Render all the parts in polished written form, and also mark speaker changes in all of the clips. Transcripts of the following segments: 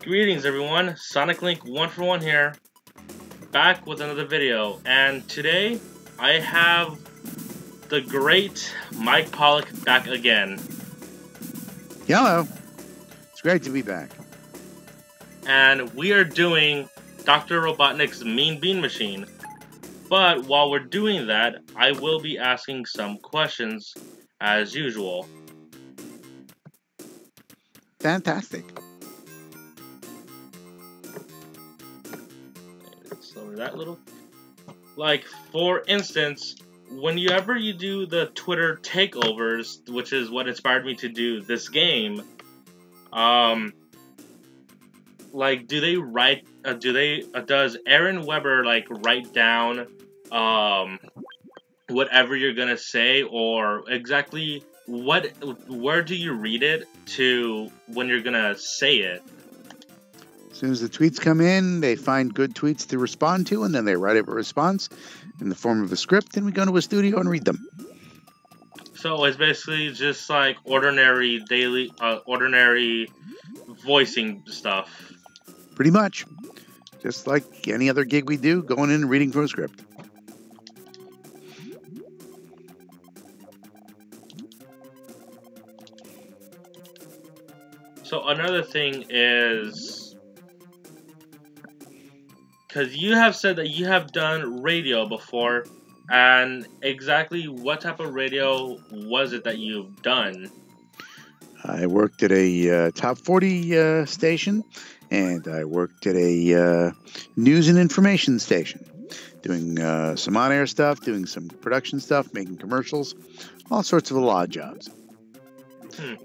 Speaker 1: Greetings everyone, Sonic Link 1 for 1 here, back with another video, and today I have the great Mike Pollock back again.
Speaker 2: Hello, it's great to be back.
Speaker 1: And we are doing Dr. Robotnik's Mean Bean Machine. But while we're doing that, I will be asking some questions as usual.
Speaker 2: Fantastic.
Speaker 1: Lower that little. Like, for instance, whenever you do the Twitter takeovers, which is what inspired me to do this game, like, do they write, does Aaron Weber, like, write down, whatever you're gonna say, or exactly where do you read it to when you're gonna say it?
Speaker 2: As soon as the tweets come in, they find good tweets to respond to, and then they write up a response in the form of a script, and we go to a studio and read them.
Speaker 1: So it's basically just like ordinary daily, ordinary voicing stuff.
Speaker 2: Pretty much. Just like any other gig we do, going in and reading from a script.
Speaker 1: So another thing is, because you have said that you have done radio before, and exactly what type of radio was it that you've done?
Speaker 2: I worked at a top 40 station, and I worked at a news and information station, doing some on-air stuff, doing some production stuff, making commercials, all sorts of odd jobs.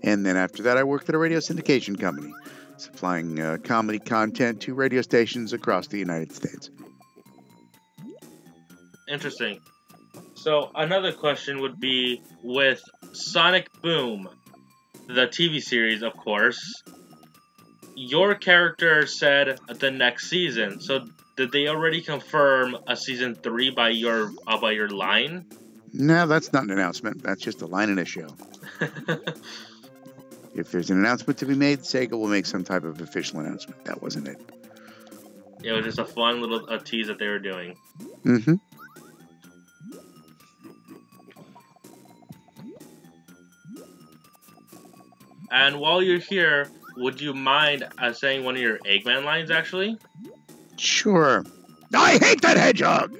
Speaker 2: And then after that, I worked at a radio syndication company, supplying comedy content to radio stations across the United States.
Speaker 1: Interesting. So another question would be with Sonic Boom, the TV series, of course. Your character said the next season. So did they already confirm a season 3 by your line?
Speaker 2: No, that's not an announcement. That's just a line in a show. If there's an announcement to be made, Sega will make some type of official announcement. That wasn't it.
Speaker 1: It was just a fun little tease that they were doing.
Speaker 2: Mm-hmm.
Speaker 1: And while you're here, would you mind saying one of your Eggman lines, actually?
Speaker 2: Sure. I hate that hedgehog!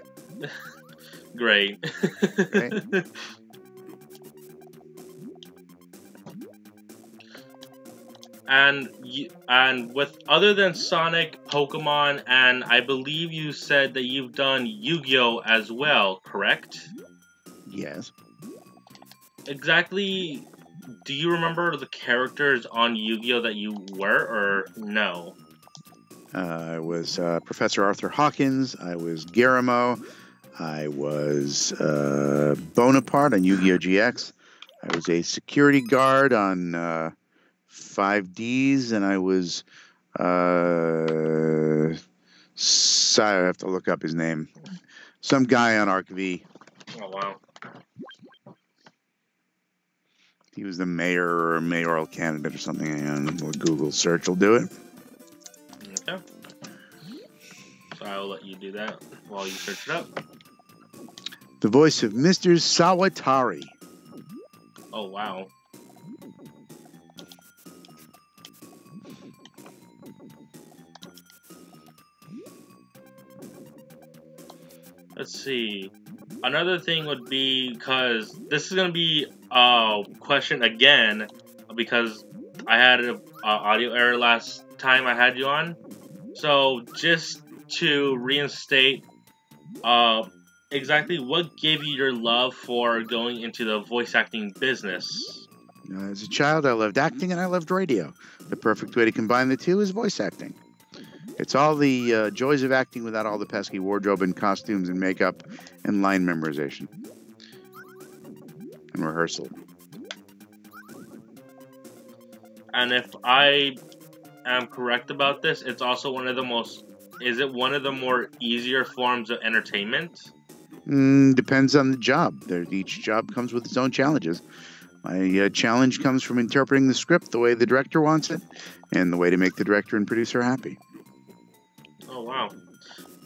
Speaker 1: Great.
Speaker 2: Okay.
Speaker 1: And with other than Sonic, Pokemon, and I believe you said that you've done Yu-Gi-Oh as well, correct?
Speaker 2: Yes.
Speaker 1: Exactly, do you remember the characters on Yu-Gi-Oh that you were, or no?
Speaker 2: I was Professor Arthur Hawkins. I was Garamo. I was Bonaparte on Yu-Gi-Oh! GX. I was a security guard on 5Ds, and I was I have to look up his name. Some guy on Arc V.
Speaker 1: Oh wow.
Speaker 2: He was the mayor or a mayoral candidate or something. And a Google search will do it.
Speaker 1: Okay. So I will let you do that while you search it up.
Speaker 2: The voice of Mr. Sawatari.
Speaker 1: Oh wow. Let's see. Another thing would be, because this is going to be a question again, because I had an audio error last time I had you on. So just to reinstate, exactly what gave you your love for going into the voice acting business?
Speaker 2: As a child, I loved acting and I loved radio. The perfect way to combine the two is voice acting. It's all the joys of acting without all the pesky wardrobe and costumes and makeup and line memorization and rehearsal.
Speaker 1: And if I am correct about this, it's also one of the most... Is it one of the more easier forms of entertainment?
Speaker 2: Depends on the job. Each job comes with its own challenges. My challenge comes from interpreting the script the way the director wants it, and the way to make the director and producer happy.
Speaker 1: Oh, wow.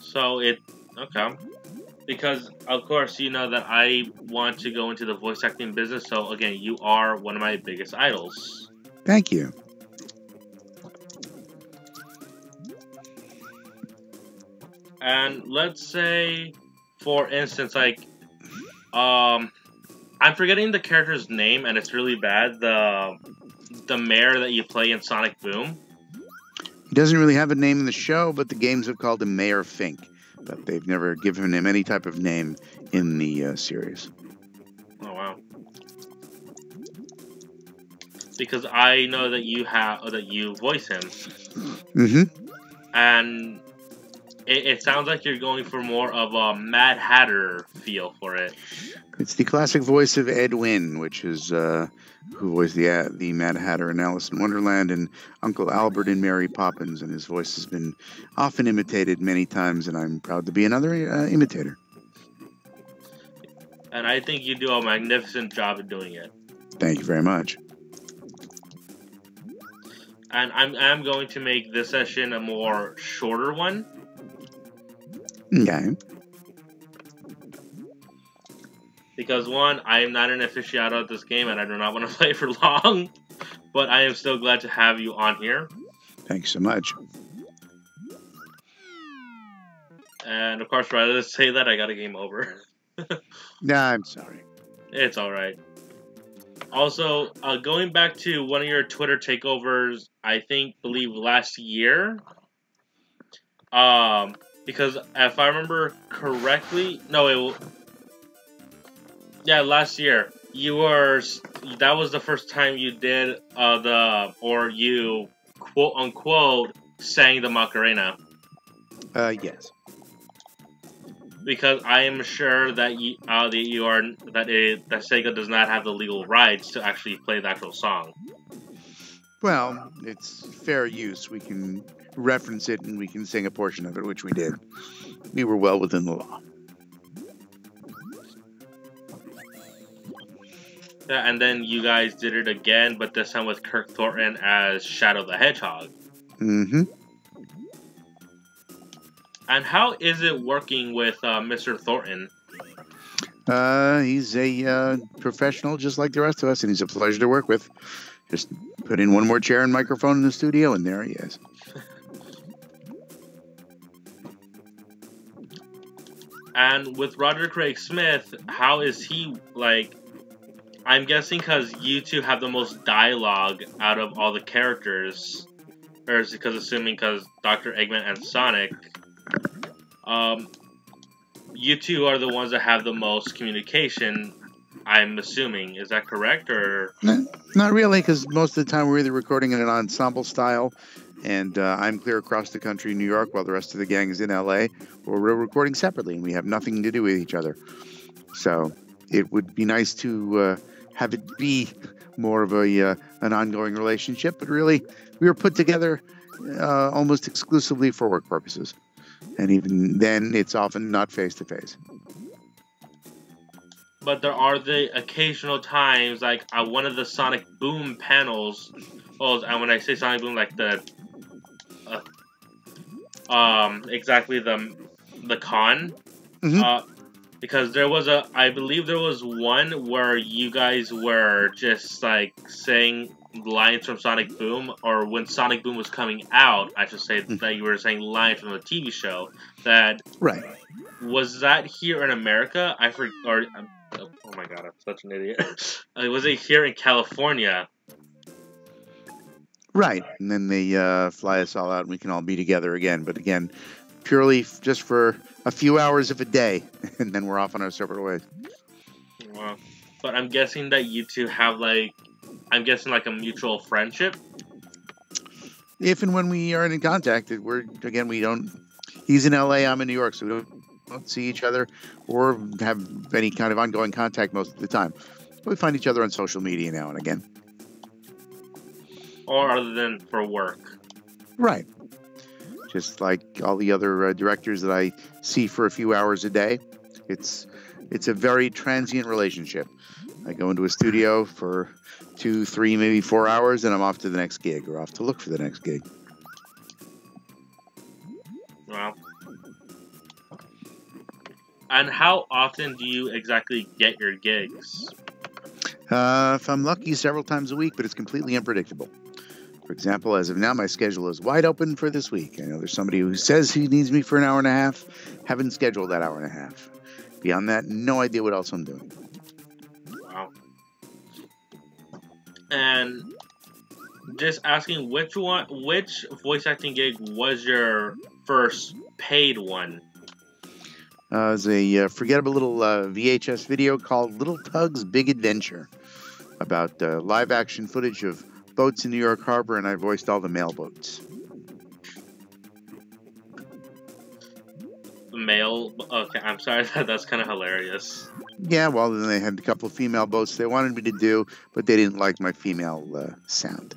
Speaker 1: So okay. Because, of course, you know that I want to go into the voice acting business, so again, you are one of my biggest idols.
Speaker 2: Thank you.
Speaker 1: And let's say, for instance, like, I'm forgetting the character's name, and it's really bad. The mayor that you play in Sonic Boom.
Speaker 2: He doesn't really have a name in the show, but the games have called him Mayor Fink. But they've never given him any type of name in the series.
Speaker 1: Oh, wow. Because I know that you voice him.
Speaker 2: Mm-hmm.
Speaker 1: And it sounds like you're going for more of a Mad Hatter feel for it.
Speaker 2: It's the classic voice of Ed Wynn, which is who was the Mad Hatter in Alice in Wonderland and Uncle Albert in Mary Poppins, and his voice has been often imitated many times, and I'm proud to be another imitator.
Speaker 1: And I think you do a magnificent job of doing it.
Speaker 2: Thank you very much.
Speaker 1: And I'm going to make this session a more shorter one.
Speaker 2: Okay.
Speaker 1: Because one, I am not an aficionado at this game and I do not want to play for long. But I am still glad to have you on here.
Speaker 2: Thanks so much.
Speaker 1: And of course, rather than say that, I got a game over.
Speaker 2: Nah, I'm sorry.
Speaker 1: It's alright. Also, going back to one of your Twitter takeovers, believe last year. Because if I remember correctly, last year that was the first time you did you quote unquote sang the Macarena.
Speaker 2: Yes.
Speaker 1: Because I am sure that that Sega does not have the legal rights to actually play the actual song.
Speaker 2: Well, it's fair use. We can reference it and we can sing a portion of it, which we did. We were well within the law.
Speaker 1: Yeah, and then you guys did it again, but this time with Kirk Thornton as Shadow the Hedgehog.
Speaker 2: Mm-hmm.
Speaker 1: And how is it working with Mr. Thornton?
Speaker 2: He's a professional just like the rest of us, and he's a pleasure to work with. Just put in one more chair and microphone in the studio, and there he is.
Speaker 1: And with Roger Craig Smith, how is he, like... I'm guessing because you two have the most dialogue out of all the characters. Or is it because Dr. Eggman and Sonic... you two are the ones that have the most communication, I'm assuming. Is that correct, or...?
Speaker 2: Not really, because most of the time we're either recording in an ensemble style, and I'm clear across the country in New York while the rest of the gang is in L.A., or we're recording separately, and we have nothing to do with each other. So it would be nice to have it be more of an ongoing relationship, but really, we were put together almost exclusively for work purposes. And even then, it's often not face-to-face.
Speaker 1: But there are the occasional times, like one of the Sonic Boom panels. Well, and when I say Sonic Boom, like exactly the con.
Speaker 2: Mm-hmm.
Speaker 1: Because I believe there was one where you guys were just like saying lines from Sonic Boom, or when Sonic Boom was coming out, I should say, that you were saying lines from the TV show.
Speaker 2: Right.
Speaker 1: Was that here in America? Oh my god, I'm such an idiot. Was it here in California?
Speaker 2: Right. And then they fly us all out and we can all be together again. But again, purely just for a few hours of a day, and then we're off on our separate ways.
Speaker 1: Wow. But I'm guessing that you two have like a mutual friendship?
Speaker 2: If and when we are in contact, he's in LA, I'm in New York, so we don't see each other or have any kind of ongoing contact most of the time. But we find each other on social media now and again.
Speaker 1: Or other than for work?
Speaker 2: Right. Just like all the other directors that I see for a few hours a day. It's a very transient relationship. I go into a studio for 2, 3, maybe 4 hours, and I'm off to the next gig or off to look for the next gig.
Speaker 1: Wow. And how often do you exactly get your gigs?
Speaker 2: If I'm lucky, several times a week, but it's completely unpredictable. For example, as of now, my schedule is wide open for this week. I know there's somebody who says he needs me for an hour and a half. Haven't scheduled that hour and a half. Beyond that, no idea what else I'm doing.
Speaker 1: Wow. And just asking, which voice acting gig was your first paid one?
Speaker 2: It was a forgettable little VHS video called Little Tug's Big Adventure about live action footage of boats in New York Harbor, and I voiced all the male boats.
Speaker 1: Male? Okay, I'm sorry, that's kind of hilarious.
Speaker 2: Yeah, well, then they had a couple of female boats they wanted me to do, but they didn't like my female sound.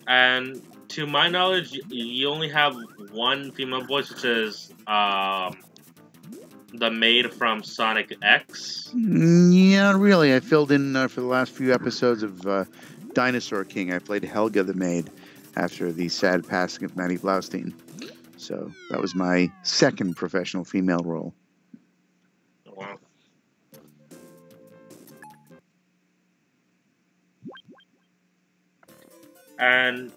Speaker 1: And to my knowledge, you only have one female voice, which is the maid from Sonic X.
Speaker 2: Yeah, really. I filled in for the last few episodes of Dinosaur King. I played Helga the maid after the sad passing of Maddie Blaustein. So that was my second professional female role.
Speaker 1: Wow. And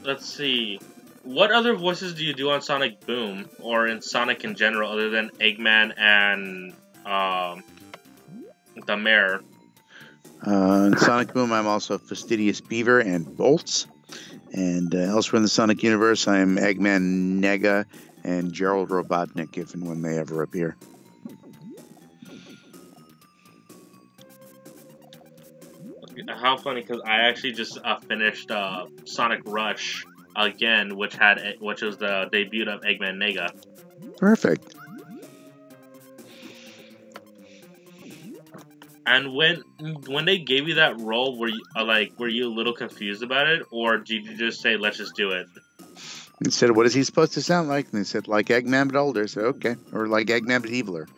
Speaker 1: let's see. What other voices do you do on Sonic Boom, or in Sonic in general, other than Eggman and the mayor?
Speaker 2: In Sonic Boom, I'm also Fastidious Beaver and Bolts. And elsewhere in the Sonic universe, I'm Eggman Nega and Gerald Robotnik, if and when they ever appear.
Speaker 1: How funny, because I actually just finished Sonic Rush again, which was the debut of Eggman Nega.
Speaker 2: Perfect.
Speaker 1: And when they gave you that role, were you a little confused about it, or did you just say, "Let's just do it"?
Speaker 2: They said, "What is he supposed to sound like?" And they said, "Like Eggman but older." So okay, or like Eggman but eviler.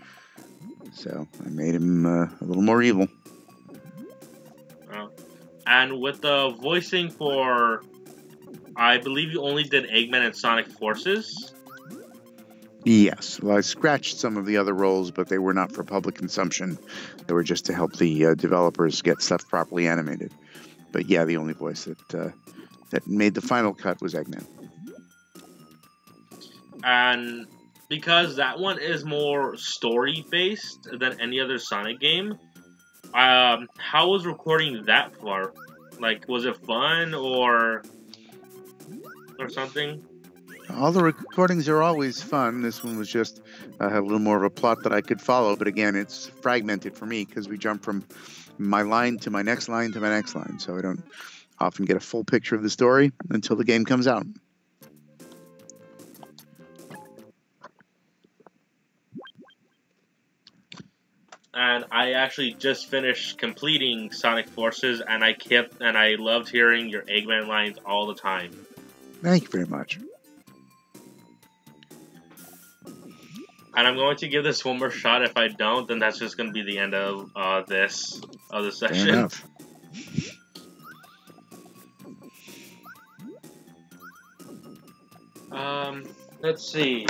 Speaker 2: So I made him a little more evil.
Speaker 1: And with the voicing for, I believe you only did Eggman and Sonic Forces.
Speaker 2: Yes, well, I scratched some of the other roles, but they were not for public consumption. They were just to help the developers get stuff properly animated. But yeah, the only voice that made the final cut was Eggman.
Speaker 1: And because that one is more story-based than any other Sonic game, how was recording that far? Like, was it fun or something?
Speaker 2: All the recordings are always fun. This one was just had a little more of a plot that I could follow. But again, it's fragmented for me because we jump from my line to my next line to my next line. So I don't often get a full picture of the story until the game comes out.
Speaker 1: And I actually just finished completing Sonic Forces, and I loved hearing your Eggman lines all the time.
Speaker 2: Thank you very much.
Speaker 1: And I'm going to give this one more shot. If I don't, then that's just going to be the end of this session.
Speaker 2: Fair enough.
Speaker 1: Let's see.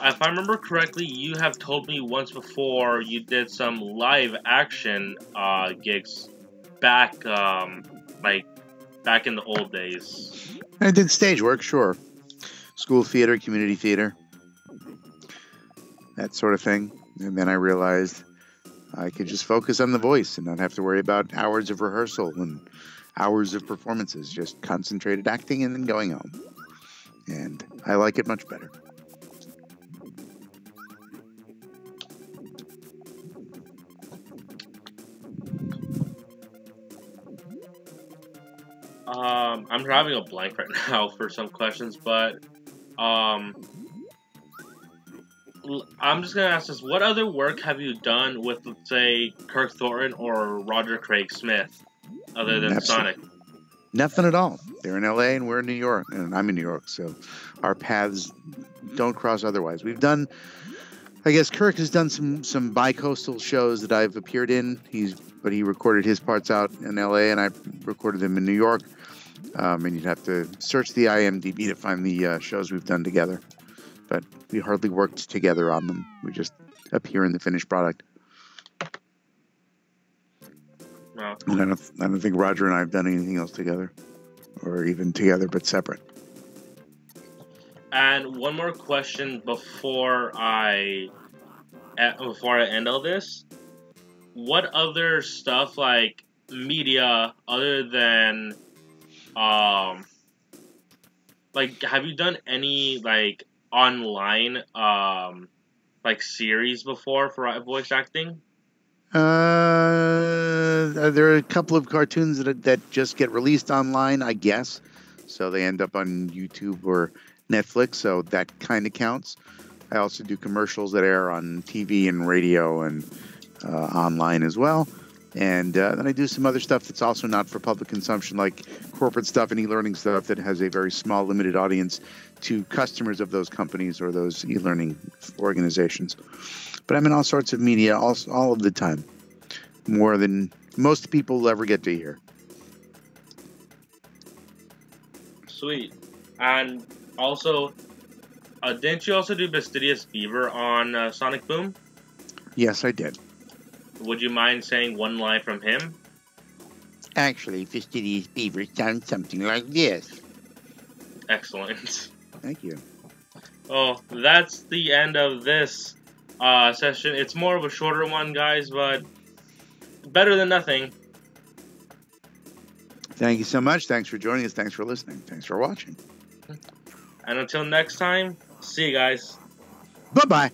Speaker 1: If I remember correctly, you have told me once before you did some live action gigs back in the old days.
Speaker 2: I did stage work, sure. School theater, community theater, that sort of thing. And then I realized I could just focus on the voice and not have to worry about hours of rehearsal and hours of performances, just concentrated acting and then going home. And I like it much better.
Speaker 1: I'm having a blank right now for some questions, but I'm just gonna ask this: what other work have you done with, let's say, Kirk Thornton or Roger Craig Smith, other than Sonic?
Speaker 2: Nothing at all. They're in LA and we're in New York, and I'm in New York, so our paths don't cross otherwise. We've done I guess Kirk has done some bi-coastal shows that I've appeared in. But he recorded his parts out in L.A. and I recorded them in New York. And you'd have to search the IMDb to find the shows we've done together. But we hardly worked together on them. We just appear in the finished product.
Speaker 1: No.
Speaker 2: And I don't think Roger and I have done anything else together, or even together but separate.
Speaker 1: And one more question before I end all this. What other stuff, like media, other than like, have you done any like online like series before for voice acting?
Speaker 2: There are a couple of cartoons that just get released online, I guess. So they end up on YouTube or Netflix, so that kind of counts. I also do commercials that air on TV and radio and online as well. And then I do some other stuff that's also not for public consumption, like corporate stuff and e-learning stuff that has a very small, limited audience to customers of those companies or those e-learning organizations. But I'm in all sorts of media all of the time, more than most people will ever get to hear.
Speaker 1: Sweet. And also, didn't you also do Fastidious Beaver on Sonic Boom?
Speaker 2: Yes, I did.
Speaker 1: Would you mind saying one line from him?
Speaker 2: Actually, Fastidious Beaver sounds something like this.
Speaker 1: Excellent.
Speaker 2: Thank you.
Speaker 1: Oh, that's the end of this session. It's more of a shorter one, guys, but better than nothing.
Speaker 2: Thank you so much. Thanks for joining us. Thanks for listening. Thanks for watching.
Speaker 1: And until next time, see you guys.
Speaker 2: Bye-bye.